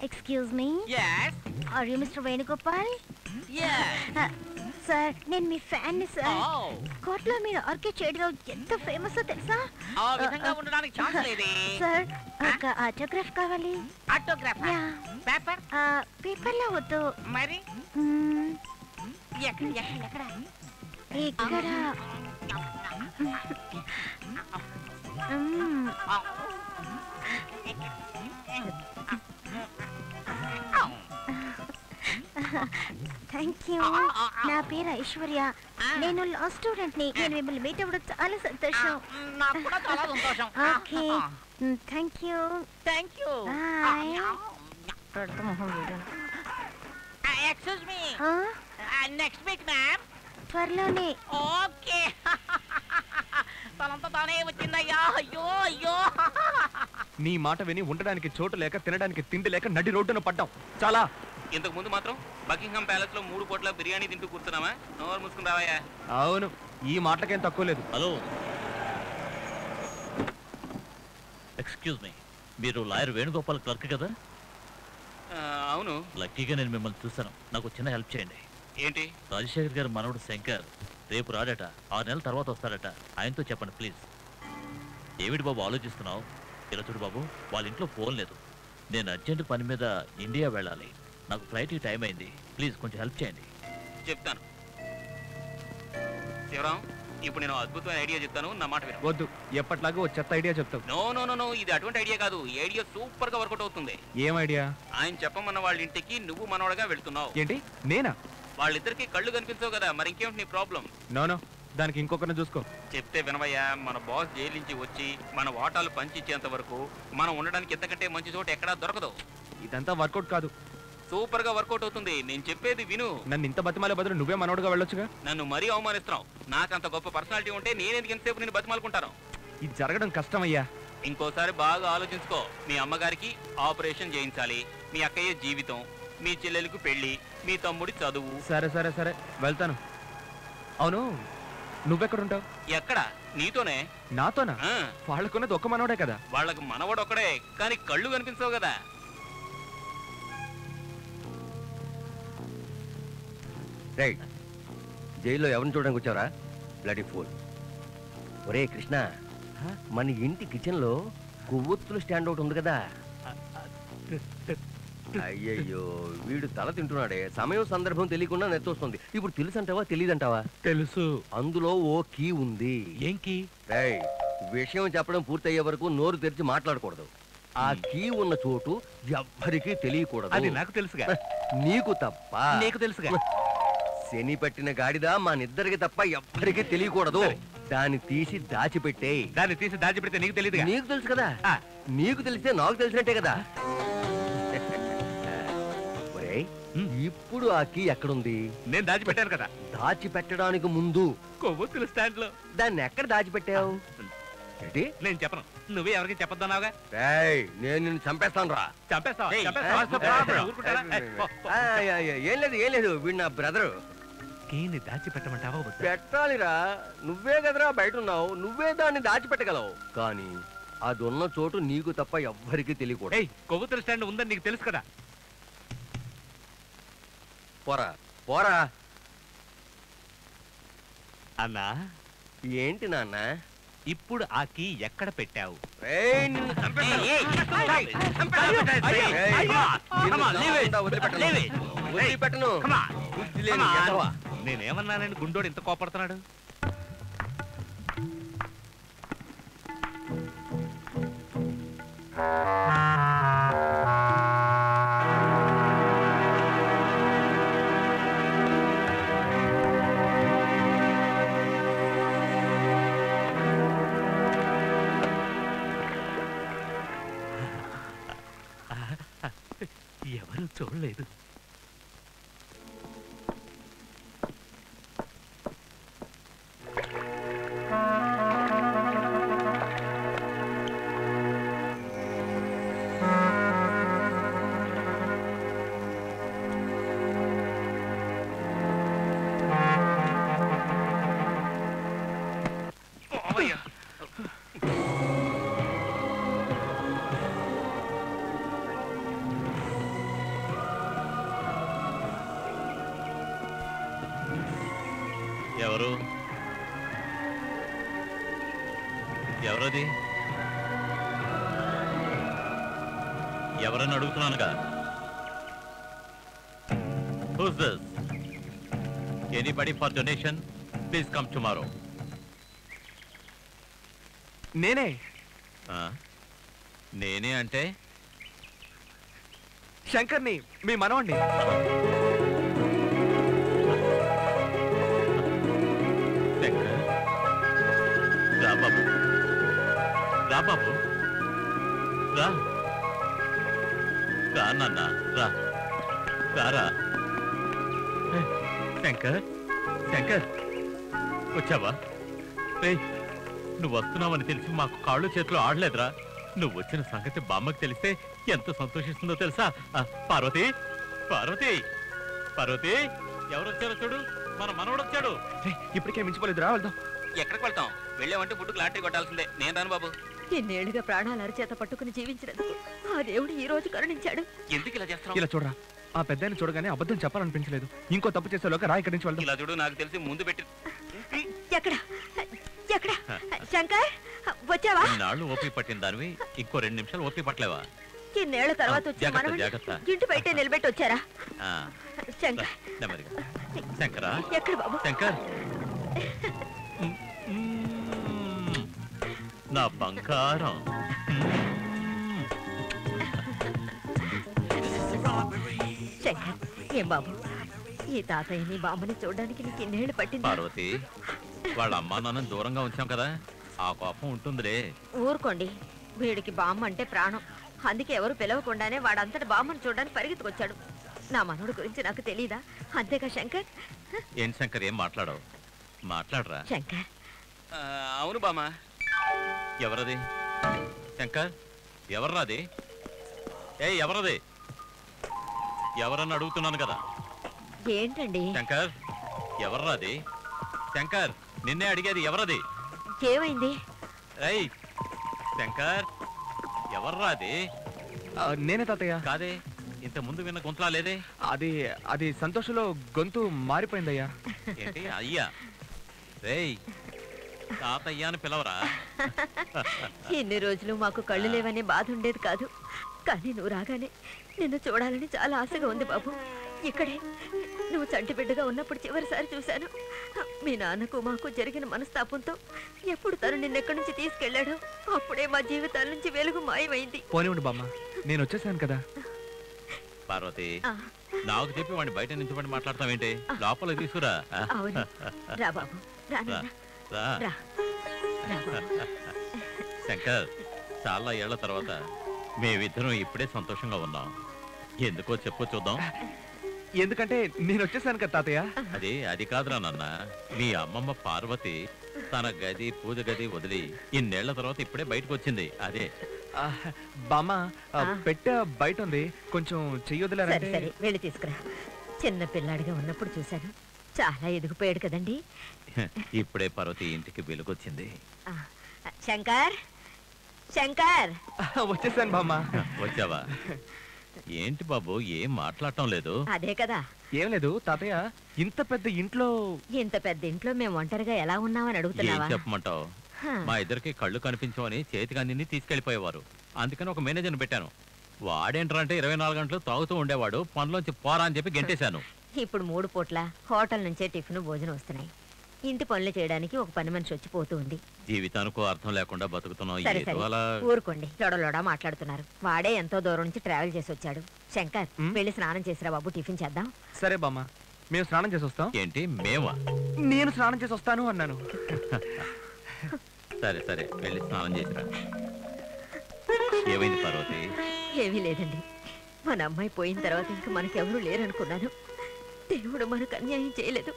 Excuse me. yes are you mister Venugopal? yes sir నేను మీ fan ని సార్. కోర్టులో మీరు ఆర్కే చేయడం ఎంత ఫేమస్ తెలుసా? ఆ విధంగా ఉండడానికి ఛాన్స్ లేదే. సార్ ఒక ఆటోగ్రాఫ్ కావాలి. ఆటోగ్రాఫ్ పేపర్ పేపర్ లో వద్దు. మరి ఇక్కడ థ్యాంక్ యూ. నా పేరు ఐశ్వర్య. నేను లా స్టూడెంట్ ని. నేను మిమ్మల్ని మీట్ అవ్వడం చాలా సంతోషం. నాకు కూడా చాలా సంతోషం. Okay thank you. Thank you. Excuse me next week ma'am. త్వరలోనే. ఓకే తనంతా తానే వచ్చిందయ్యా. అయ్యో అయ్యో. నీ మాట విని ఉండడానికి చోటు లేక తినడానికి తిండి లేక నడి రోడ్డున పడ్డాం. చాలా. ఇంతకు ముందు మాత్రం బకింగ్హామ్ ప్యాలెస్ లో 3 పూట్ల బిర్యానీ తింటూ కూర్చున్నామా? నోరు మూసుకుని రావయ్యా. అవును, ఈ మాటకేం తక్కువ లేదు. హలో ఎక్స్క్యూజ్ మీ, మీరు లాయర్ వేణుగోపాల్ క్లర్క్ కదా? అవును. లక్కీగా నేను మిమ్మల్ని చూశాను. నాకు చిన్న హెల్ప్ చేయండి. ఏంటి? రాజశేఖర్ గారు మనవడు శంకర్ రేపు రాడట, 6 నెలల తర్వాత వస్తాడట. ఆయనతో చెప్పండి ప్లీజ్. ఏమిటి బాబు ఆలోచిస్తున్నావు? ఇలా చూడు బాబు, వాళ్ళ ఇంట్లో ఫోన్ లేదు. నేను అర్జెంట్ పని మీద ఇండియా వెళ్ళాలి. నాకు ఫ్లైట్కి టైం అయింది. ప్లీజ్ కొంచెం హెల్ప్ చేయండి. చెప్తాను శివరాం. ఇప్పుడు నేను అద్భుతమైన ఐడియా చెప్తాను, నా మాట విను. వద్దు, ఎప్పట్లాగా ఓ చెత్త ఐడియా చెప్తావు. నో నో నో నో, ఇది అటువంటి ఐడియా కాదు. ఈ ఐడియా సూపర్ గా వర్కౌట్ అవుతుంది. ఏం ఐడియా? ఆయన చెప్పమన్న వాళ్ళ ఇంటికి నువ్వు మనవడగా వెళ్తున్నావు. ఏంటి నేనా? వాళ్ళిద్దరికి కళ్ళు కనిపించవు కదా, మరి ఇంకేమిటి నీ ప్రాబ్లం? నో, దానికి ఇంకొకరిని చూసుకో. చెప్తే వినవయ్యా. మన బాస్ జైలు నుంచి వచ్చి మన వాటాలు పంచిచ్చేంత వరకు మనం ఉండడానికి ఎంతకంటే మంచి చోటు ఎక్కడా దొరకదు. ఇదంతా వర్కౌట్ కాదు. సూపర్ గా వర్కౌట్ అవుతుంది. నేను చెప్పేది విను. నన్ను ఇంత బతిమాలే బదులు నువ్వే మనోడుగా వెళ్ళొచ్చుగా. నన్ను మరీ అవమానిస్తున్నావు. నాకంత గొప్ప పర్సనాలిటీ ఉంటే నేనేందుకు ఎంతసేపు నేను బతిమాలుకుంటాను? ఇది జరగడం కష్టమయ్యా. ఇంకోసారి బాగా ఆలోచించుకో. మీ అమ్మగారికి ఆపరేషన్ చేయించాలి, మీ అక్కయ్య జీవితం, మీ చెల్లెలకు పెళ్లి, మీ తమ్ముడి చదువు. సరే సరే సరే వెళ్తాను. అవును, నువ్వెక్కడుంటావు? ఎక్కడ? నీతోనే. నాతోనా? వాళ్ళకున్నది ఒక్క మనోడే కదా. వాళ్ళకు మనవడు ఒక్కడే, కానీ కళ్ళు కనిపించవు కదా. రైట్, జైల్లో ఎవరిని చూడడానికి వచ్చావరా? Bloody fool. ఒరే కృష్ణ, మన ఇంటి కిచెన్ లో కొవ్వొత్తుల స్టాండ్ ఒకటి ఉంది కదా. అయ్యయ్యో, వీడు తల తింటున్నాడే. సమయం సందర్భం తెలియకుండా నెత్తొస్తుంది. ఇప్పుడు తెలుసు అంటావా తెలియదంటావా? తెలుసు. అందులో ఓ కీ ఉంది. ఏం కీ? విషయం చెప్పడం పూర్తయ్యే వరకు నోరు తెరిచి మాట్లాడకూడదు. ఆ కీ ఉన్న చోటు ఎవ్వరికీ తెలియకూడదు. అది నాకు తెలుసుగా. నీకు తప్ప. నీకు తెలుసుగా. శని పట్టిన గాడిద మనిద్దరికి తప్ప ఎవ్వరికీ తెలియకూడదు. దాన్ని తీసి దాచిపెట్టే. దాన్ని తీసి దాచిపెడితే నీకు తెలియదు. నీకు తెలుసు కదా. నీకు తెలిస్తే నాకు తెలిసినట్టే కదా. ఇప్పుడు ఆ కీ ఎక్కడుంది? నేను దాచిపెట్టాను కదా. దాచిపెట్టడానికి ముందు కొవ్వొత్తుల స్టాండ్ లో. దాన్ని ఎక్కడ దాచిపెట్టావు? నేను చెప్పను, నువ్వే ఎవరికి చెప్పొద్దన్నావుగా. నేను నిన్ను చంపేస్తాను రా. ఏం లేదు ఏం లేదు, వీడు నా బ్రదరు. కీని దాచిపెట్టమంటావా? పెట్టాలిరా, నువ్వే కదరా బయట ఉన్నావు. నువ్వే దాన్ని దాచిపెట్టగలవు. కానీ అది ఉన్న చోటు నీకు తప్ప ఎవ్వరికీ తెలియకూడదు. కొవ్వొత్తుల స్టాండ్ ఉందని నీకు తెలుసు కదా. పోరా పోరా. అన్నా. ఏంటి నాన్న? ఇప్పుడు ఆ కీ ఎక్కడ పెట్టావు? నేనేమన్నానని గుండోడు ఇంత కోపడుతున్నాడు? ఎవరు చూడలేదు. ఎవరు ఎవరది? ఎవరని అడుగుతున్నానుగా. Who's this? Anybody for donation? Please come tomorrow. నేనే. నేనే అంటే శంకర్ని, మీ మనవండి. శంకర్, రా బాబు, రా బాబు, రా రా నాన్న, రా రారా. శంకర్, శంకర్ వచ్చావా? నువ్వు వస్తున్నావని తెలిసి మాకు కాళ్ళు చేతులు ఆడలేదురా. నువ్వు వచ్చిన సంగతి బామ్మకి తెలిస్తే ఎంత సంతోషిస్తుందో తెలుసా? పార్వతి, పార్వతి, పార్వతి, ఎవరు వచ్చారో చూడు, మన మనవడు వచ్చాడు. ఇప్పటికే మించిపోలేదురా, వెళ్దాం. ఎక్కడికి వెళ్తాం? వెళ్ళామంటే బుడ్డుకు లాటరీ కొట్టాల్సిందే. నేను రాను బాబు. ఇన్నేళ్లుగా ప్రాణాలు అరచేత పట్టుకుని జీవించినందుకు ఆ దేవుడు ఈ రోజు కరుణించాడు. ఎందుకు ఇలా చేస్తావు? ఇలా చూడరా, ఆ పెద్దాన్ని చూడగానే అబద్ధం చెప్పాలనిపించలేదు. ఇంకో తప్పు చేసేలోక రా, ఇక్కడి నుంచి వెళ్దాం. ఇలా చూడు, నాకు తెలిసి ముందు పెట్టి ఎక్కడ ఎక్కడ శంకర్ వచ్చావా? నాళ్ళు ఓపి పట్టిన దానివి ఇంకో 2 నిమిషాలు ఓపి పట్టలేవా? ఇన్నేళ్ల తర్వాత వచ్చి జాగ్రత్త, మనవణ్ణి జాగ్రత్త. ఇంటి బయట నిలబెట్టి వచ్చారా? శంకర్, నెమ్మదిగా. శంకరా, ఎక్కడ బాబు? శంకర్, నా బంగారం. శంకర్, ఏం బాబు, ఈ తాతయ్యని బామ్మని చూడడానికి నీకు ఇన్నేళ్ళు పట్టింది. పార్వతి, వాళ్ళ అమ్మా నాన్న దూరంగా ఉంచాం కదా, ఆ కోపం ఉంటుందిలే. ఊరుకోండి, వీడికి బామ్మ అంటే ప్రాణం. అందుకే ఎవరు పిలవకుండానే వాడంతటి బామ్మని చూడడానికి పరిగెత్తుకొచ్చాడు. నా మనోడి గురించి నాకు తెలీదా? అంతేగా శంకర్? ఏం శంకర్, ఏం మాట్లాడవు? మాట్లాడరా. శంకర్, అవును బామా. ఎవరది? శంకర్, ఎవర్రాది? ఎవరది? ఎవరని అడుగుతున్నాను కదా. ఏంటండి? శంకర్, ఎవర్రాది? శంకర్, నిన్నే అడిగేది, ఎవరది? ఏమైంది? ఏయ్ శంకర్, ఎవర్రాది? నేనే తాతయ్య. కాదే, ఇంత ముందు విన్న గొంతులా లేదే. అది సంతోషంలో గొంతు మారిపోయిందయ్యా. ఏంటి అయ్యా? రేయ్, తాతయ్య అని పిలవరా. ఇన్ని రోజులు మాకు కళ్ళు లేవనే బాధ ఉండేది కాదు. కానీ నువ్వు రాగానే నిన్ను చూడాలని చాలా ఆశగా ఉంది బాబు. ఇక్కడే నువ్వు చంటి బిడ్డగా ఉన్నప్పుడు చివరిసారి చూశాను. మీ నాన్నకు మాకు జరిగిన మనస్తాపంతో ఎప్పుడు తను నిన్నెక్కడి నుంచి తీసుకెళ్లాడో అప్పుడే మా జీవితాల నుంచి వెలుగు మాయమైంది. పోనివ్వండి బామ్మ, నేను వచ్చేసాను కదా. పార్వతి, నాకు చెప్పి వాడిని బయట నుంచి మాట్లాడతావేంటి? లోపల తీసుకురా. అవును, రా బాబు, రా నాన్న. రా. రా. రా బాబు. శంకర్, చాలా ఏళ్ల తర్వాత మేమిద్దరం ఇప్పుడే సంతోషంగా ఉన్నాం. ఎందుకో చెప్పు చూద్దాం. ఎందుకంటే నేను వచ్చేసాను కదా తాతయ్య. అది కాదురా నాన్న, మీ అమ్మమ్మ పార్వతి తన గది, పూజ గది వదిలి ఇన్నేళ్ల తర్వాత ఇప్పుడే బయటకు వచ్చింది. అదే బామ్మ, పెట్ట బయట ఉంది, కొంచెం చెయ్యొద్దులేరంటే. సరే, వెళ్ళి తీసుకురా. చిన్న పిల్లాడిగా ఉన్నప్పుడు చూశాను, చాలా ఎదిగిపోయాడు కదండి. ఇప్పుడే పార్వతి ఇంటికి వెలుగొచ్చింది. శంకర్, శంకర్, వచ్చేసాను బామ్మ. వచ్చావా? ఏంటి బాబు, ఏం మాట్లాడటం లేదు? అదే కదా. ఏం లేదు తాతయ్య, ఇంత పెద్ద ఇంట్లో మేము ఒంటరిగా ఎలా ఉన్నామని ఏం అడుగుతున్నావా? చెప్పమంటావు? మా ఇద్దరికి కళ్ళు కనిపించవని చేతికి అన్ని తీసుకెళ్లిపోయేవారు. అందుకని ఒక మేనేజర్ని పెట్టాను. వాడేంట్రా అంటే 24 గంటలు తాగుతూ ఉండేవాడు. పనిలోంచి పోరా అని చెప్పి గెంటేశాను. ఇప్పుడు 3 పూట్ల హోటల్ నుంచే టిఫిన్, భోజనం వస్తున్నాయి. ఇంటి పనులు చేయడానికి ఒక పని మనిషి వచ్చి పోతూ ఉంది. జీవితానికి అర్థం లేకుండా బతుకుతున్నాం. సరే సరే, ఊరుకోండి, లొడలోడా మాట్లాడుతున్నారు. వాడే ఎంతో దూరం నుంచి ట్రావెల్ చేసి వచ్చాడు. శంకర్, వెళ్ళి స్నానం చేసిరా బాబు, టిఫిన్ చేద్దాం. సరే బామ్మ, మేము స్నానం చేసి వస్తాం. ఏంటి మేమా? నేను స్నానం చేసి వస్తాను అన్నాను. సరే సరే, వెళ్ళి స్నానం చేసిరా. ఏమైంది పార్వతి? ఏమీ లేదండి, మన అమ్మాయి పోయిన తర్వాత ఇంకా మనకెవరూ లేరనుకున్నాను. దేవుడు మనకు అన్యాయం చేయలేదు.